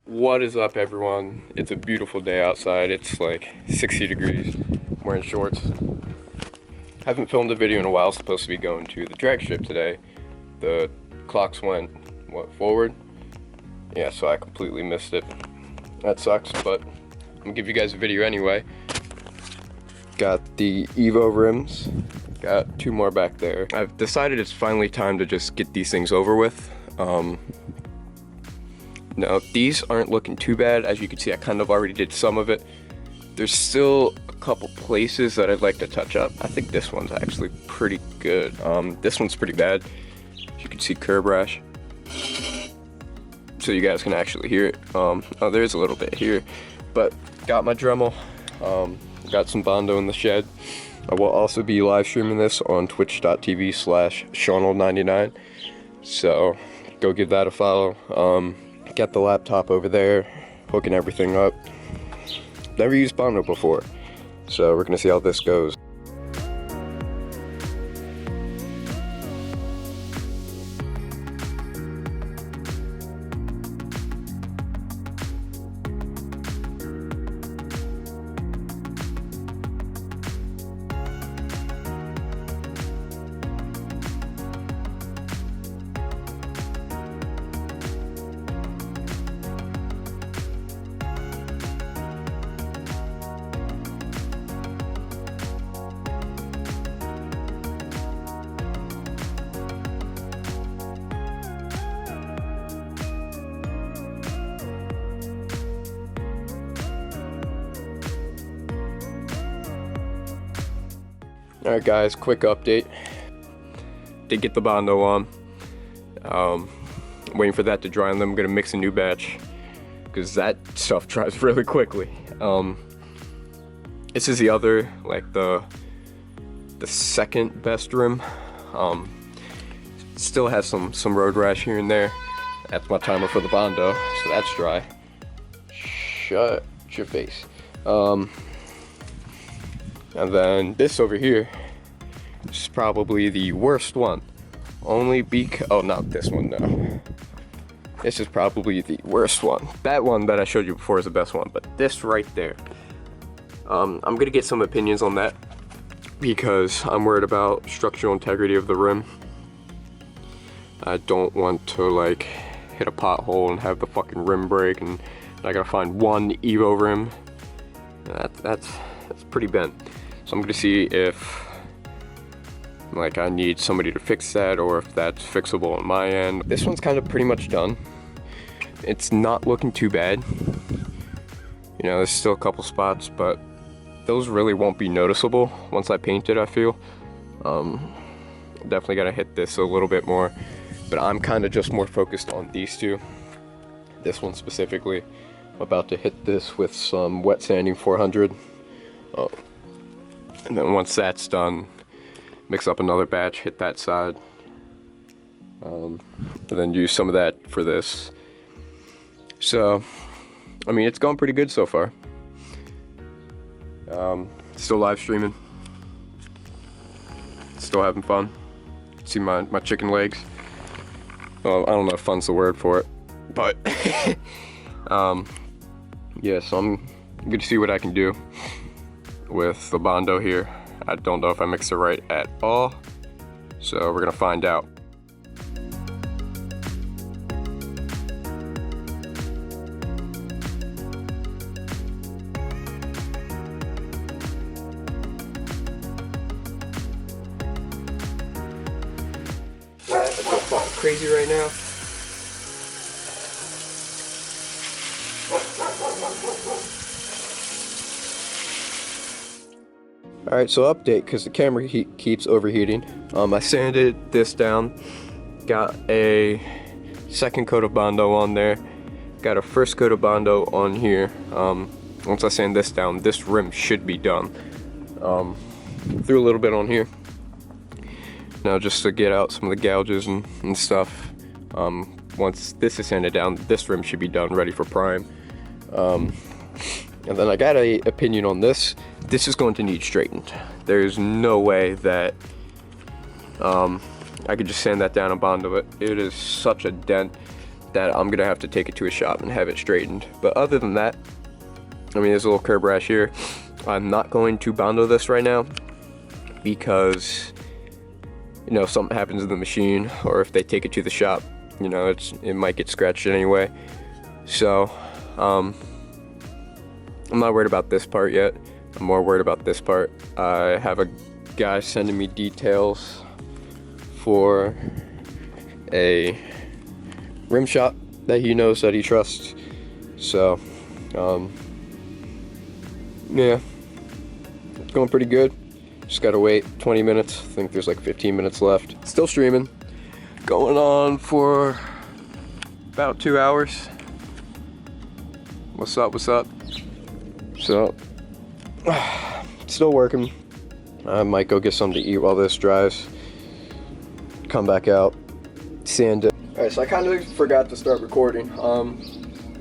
What is up, everyone? It's a beautiful day outside. It's like 60 degrees. I'm wearing shorts. Haven't filmed a video in a while. Supposed to be going to the drag strip today. The clocks went, forward? Yeah, so I completely missed it. That sucks, but I'm gonna give you guys a video anyway. Got the Evo rims. Got two more back there. I've decided it's finally time to just get these things over with. Now, these aren't looking too bad. As you can see, I kind of already did some of it. There's still a couple places that I'd like to touch up. I think this one's actually pretty good. This one's pretty bad. As you can see, curb rash. So you guys can actually hear it. Oh, there's a little bit here. But got my Dremel. Got some Bondo in the shed. I will also be live streaming this on twitch.tv/Seanald99. So go give that a follow. Got the laptop over there, hooking everything up. Never used Bondo before, so we're gonna see how this goes. Alright guys, quick update. Did get the Bondo on. Waiting for that to dry, and then I'm gonna mix a new batch because that stuff dries really quickly. This is the other, like the second best rim. Still has some road rash here and there. That's my timer for the Bondo, so that's dry. Shut your face. And then this over here is probably the worst one. Only because, oh, not this one, no. This is probably the worst one. That one that I showed you before is the best one, but this right there. I'm gonna get some opinions on that because I'm worried about structural integrity of the rim. I don't want to like hit a pothole and have the fucking rim break, and I gotta find one Evo rim. That's pretty bent. So I'm gonna see if like I need somebody to fix that or if that's fixable on my end. This one's kind of pretty much done. It's not looking too bad. You know, there's still a couple spots, but those really won't be noticeable once I paint it, I feel. Definitely gotta hit this a little bit more, but I'm kind of just more focused on these two. This one specifically. I'm about to hit this with some wet sanding 400. And then once that's done, mix up another batch, hit that side, and then use some of that for this. So, I mean, it's gone pretty good so far. Still live streaming, still having fun. See my chicken legs. Well, I don't know if fun's the word for it, but yeah, so I'm gonna see what I can do with the Bondo here. I don't know if I mixed it right at all, so we're gonna find out. That's so fucking crazy right now. Alright, so update, because the camera keeps overheating. I sanded this down, got a second coat of Bondo on there, got a first coat of Bondo on here. Once I sand this down, this rim should be done. Threw a little bit on here. Now just to get out some of the gouges and stuff. Once this is sanded down, this rim should be done, ready for prime. And then I got a opinion on this. This is going to need straightened. There's no way that I I could just sand that down and Bondo it. It is such a dent that I'm gonna have to take it to a shop and have it straightened. But other than that, I mean, there's a little curb rash here. I'm not going to Bondo this right now because, you know, if something happens to the machine or if they take it to the shop, you know, it might get scratched anyway. So, I'm not worried about this part yet. I'm more worried about this part. I have a guy sending me details for a rim shop that he knows, that he trusts. So, yeah, it's going pretty good. Just gotta wait 20 minutes. I think there's like 15 minutes left. Still streaming. Going on for about 2 hours. What's up, what's up? So, still working. I might go get something to eat while this dries. Come back out, sand it. Alright, so I kind of forgot to start recording.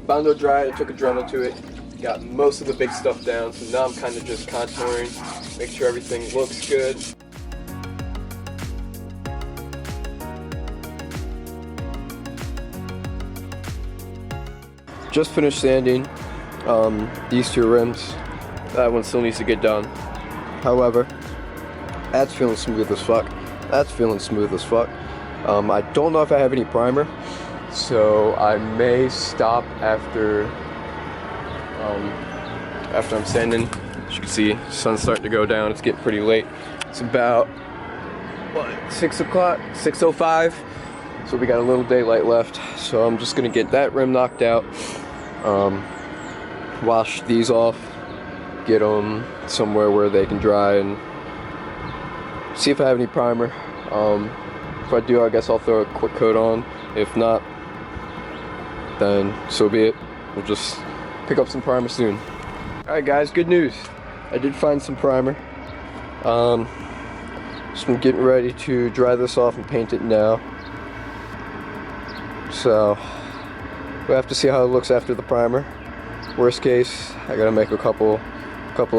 Bondo dried, I took a Dremel to it. Got most of the big stuff down, so now I'm kind of just contouring, make sure everything looks good. Just finished sanding these two rims. That one still needs to get done. However, that's feeling smooth as fuck. That's feeling smooth as fuck. I don't know if I have any primer, so I may stop after I'm sanding. As you can see, sun's starting to go down. It's getting pretty late. It's about, what, 6 o'clock? 6:05. So we got a little daylight left. So I'm just gonna get that rim knocked out, wash these off, get them somewhere where they can dry, and see if I have any primer. If I do, I guess I'll throw a quick coat on. If not, then so be it. We'll just pick up some primer soon. Alright guys, good news. I did find some primer. Just been getting ready to dry this off and paint it now. So we'll have to see how it looks after the primer. Worst case, I gotta make a couple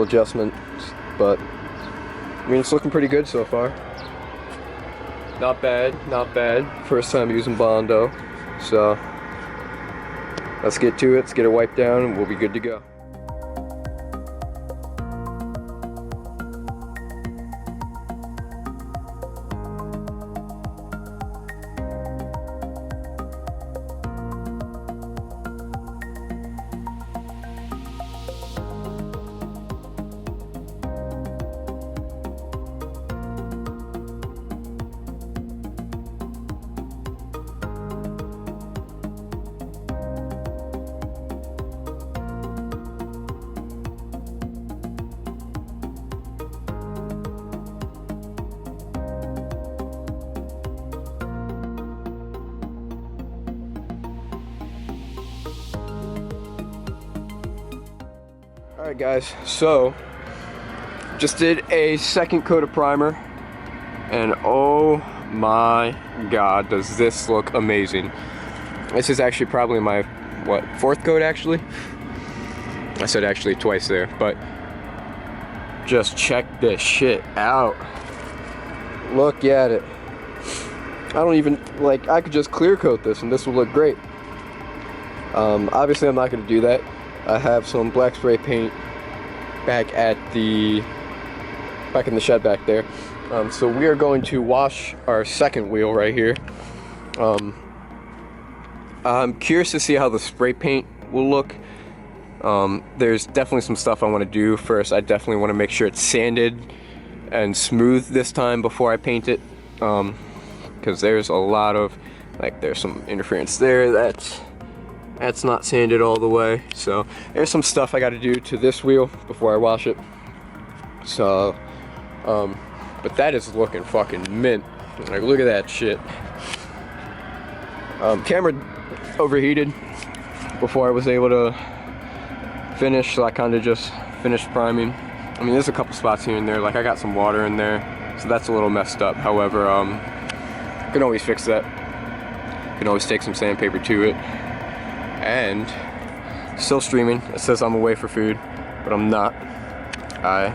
adjustments, but I mean, it's looking pretty good so far. Not bad, not bad. First time using Bondo, so let's get to it. Let's get it wiped down, and we'll be good to go. Alright guys, so just did a second coat of primer, and oh my god, does this look amazing. This is actually probably my, what, 4th coat actually? I said actually twice there, but just check this shit out. Look at it. I don't even, like, I could just clear coat this and this will look great. Obviously I'm not going to do that. I have some black spray paint back in the shed back there. So we are going to wash our second wheel right here. I'm curious to see how the spray paint will look. There's definitely some stuff I want to do. First, I definitely want to make sure it's sanded and smooth this time before I paint it. Because there's a lot of, like, there's some interference there that's not sanded all the way. So there's some stuff I got to do to this wheel before I wash it. So, but that is looking fucking mint. Like, look at that shit. Camera overheated before I was able to finish, so I kind of just finished priming. I mean, there's a couple spots here and there, like I got some water in there, so that's a little messed up. However, I can always fix that. Can always take some sandpaper to it. And still streaming. It says I'm away for food, but I'm not. I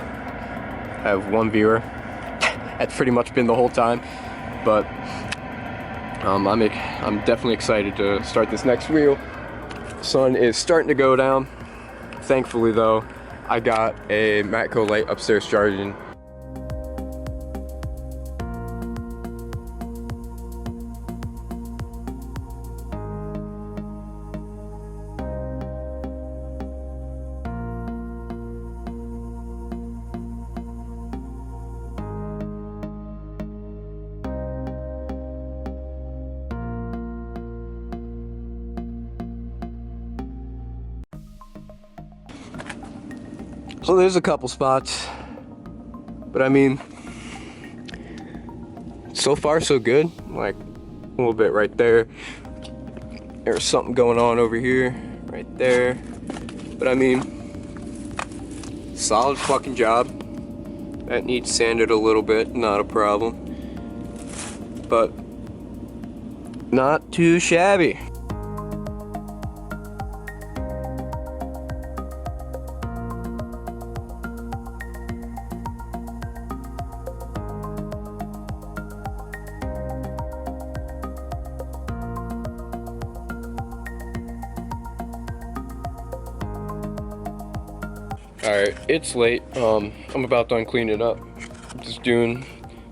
have one viewer. That's pretty much been the whole time. but I'm definitely excited to start this next wheel. Sun is starting to go down. Thankfully though, I got a Matco light upstairs charging. So there's a couple spots, but I mean, so far so good. Like a little bit right there. There's something going on over here, right there. But I mean, solid fucking job. That needs sanded a little bit, not a problem. But not too shabby. Alright, it's late. I'm about done cleaning up. Just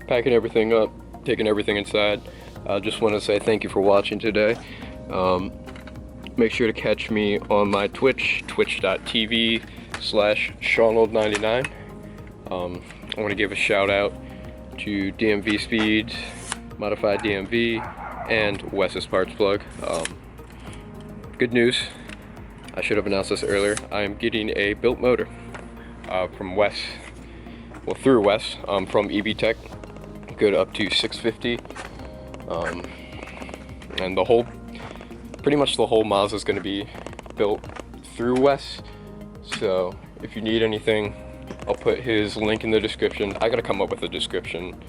packing everything up, taking everything inside. I just want to say thank you for watching today. Make sure to catch me on my Twitch, twitch.tv/SeanOld99. I want to give a shout out to DMV Speeds, Modified DMV, and Wes's Parts Plug. Good news. I should have announced this earlier. I am getting a built motor from Wes, well through Wes, from EB Tech, good up to 650, and pretty much the whole Mazda is going to be built through Wes. So if you need anything, I'll put his link in the description. I gotta come up with a description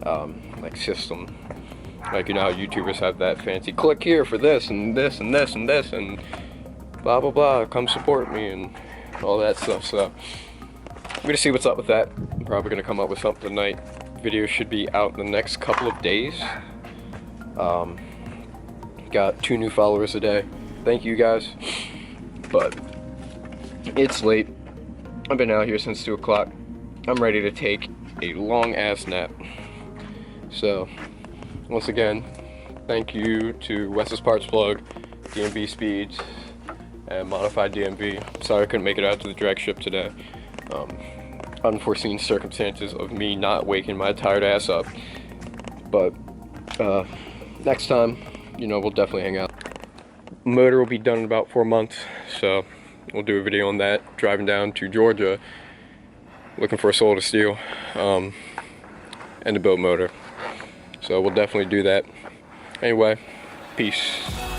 like system, like you know how YouTubers have that fancy click here for this and this and this and this and blah blah blah, come support me and all that stuff. So I'm gonna see what's up with that. I'm probably gonna come up with something tonight. Video should be out in the next couple of days. Got 2 new followers a day. Thank you guys. But it's late. I've been out here since 2 o'clock. I'm ready to take a long ass nap. So once again, thank you to Wes's Parts Plug, DMV Speeds, and Modified DMV. Sorry I couldn't make it out to the direct ship today. Unforeseen circumstances of me not waking my tired ass up. But next time, you know, we'll definitely hang out. Motor will be done in about 4 months, so we'll do a video on that. Driving down to Georgia, looking for a soul to steal, and a built motor. So we'll definitely do that. Anyway, peace.